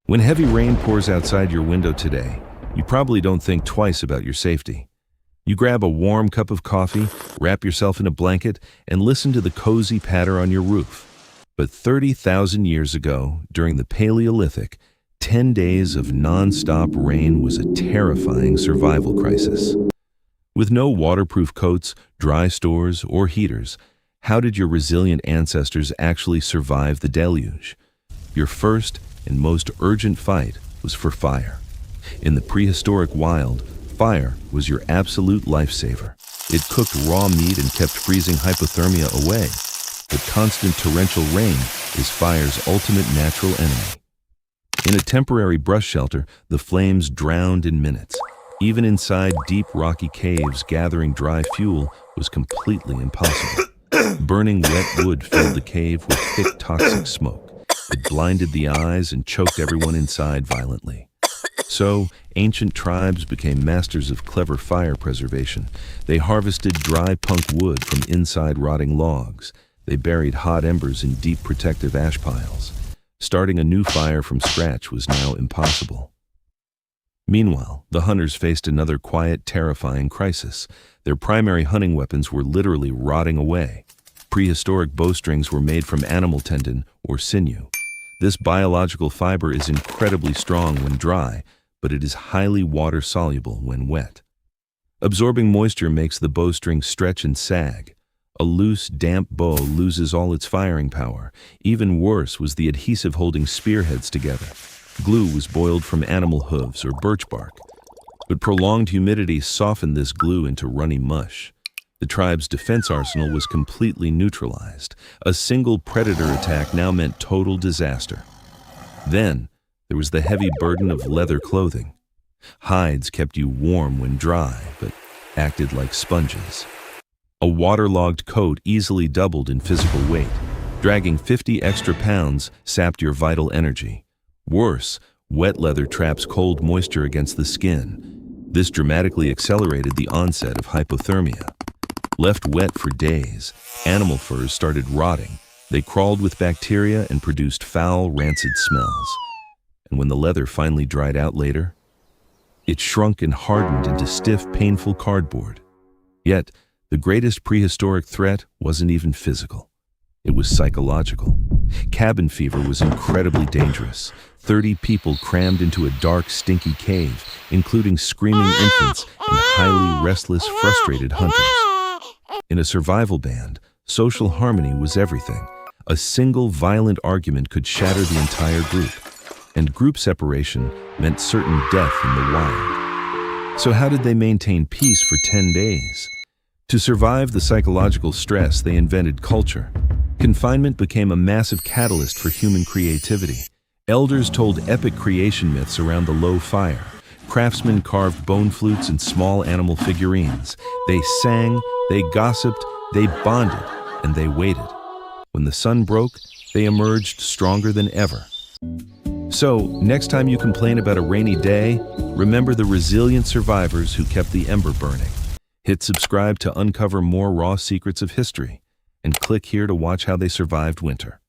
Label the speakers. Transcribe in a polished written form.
Speaker 1: When heavy rain pours outside your window today, you probably don't think twice about your safety. You grab a warm cup of coffee, wrap yourself in a blanket, and listen to the cozy patter on your roof. But 30,000 years ago, during the Paleolithic, 10 days of non-stop rain was a terrifying survival crisis. With no waterproof coats, dry stores, or heaters, how did your resilient ancestors actually survive the deluge? Your first and most urgent fight was for fire. In the prehistoric wild, fire was your absolute lifesaver. It cooked raw meat and kept freezing hypothermia away. But constant torrential rain is fire's ultimate natural enemy. In a temporary brush shelter, the flames drowned in minutes. Even inside deep rocky caves, gathering dry fuel was completely impossible. Burning wet wood filled the cave with thick toxic smoke. It blinded the eyes and choked everyone inside violently. So, ancient tribes became masters of clever fire preservation. They harvested dry punk wood from inside rotting logs. They buried hot embers in deep protective ash piles. Starting a new fire from scratch was now impossible. Meanwhile, the hunters faced another quiet, terrifying crisis. Their primary hunting weapons were literally rotting away. Prehistoric bowstrings were made from animal tendon or sinew. This biological fiber is incredibly strong when dry, but it is highly water-soluble when wet. Absorbing moisture makes the bowstring stretch and sag. A loose, damp bow loses all its firing power. Even worse was the adhesive holding spearheads together. Glue was boiled from animal hooves or birch bark. But prolonged humidity softened this glue into runny mush. The tribe's defense arsenal was completely neutralized. A single predator attack now meant total disaster. Then, there was the heavy burden of leather clothing. Hides kept you warm when dry, but acted like sponges. A waterlogged coat easily doubled in physical weight. Dragging 50 extra pounds sapped your vital energy. Worse, wet leather traps cold moisture against the skin. This dramatically accelerated the onset of hypothermia. Left wet for days, animal furs started rotting. They crawled with bacteria and produced foul, rancid smells. And when the leather finally dried out later, it shrunk and hardened into stiff, painful cardboard. Yet, the greatest prehistoric threat wasn't even physical. It was psychological. Cabin fever was incredibly dangerous. 30 people crammed into a dark, stinky cave, including screaming infants and highly restless, frustrated hunters. In a survival band, social harmony was everything. A single violent argument could shatter the entire group, and group separation meant certain death in the wild. So how did they maintain peace for 10 days? To survive the psychological stress, they invented culture. Confinement became a massive catalyst for human creativity. Elders told epic creation myths around the low fire. Craftsmen carved bone flutes and small animal figurines. They sang, they gossiped, they bonded, and they waited. When the sun broke, they emerged stronger than ever. So, next time you complain about a rainy day, remember the resilient survivors who kept the ember burning. Hit subscribe to uncover more raw secrets of history, and click here to watch how they survived winter.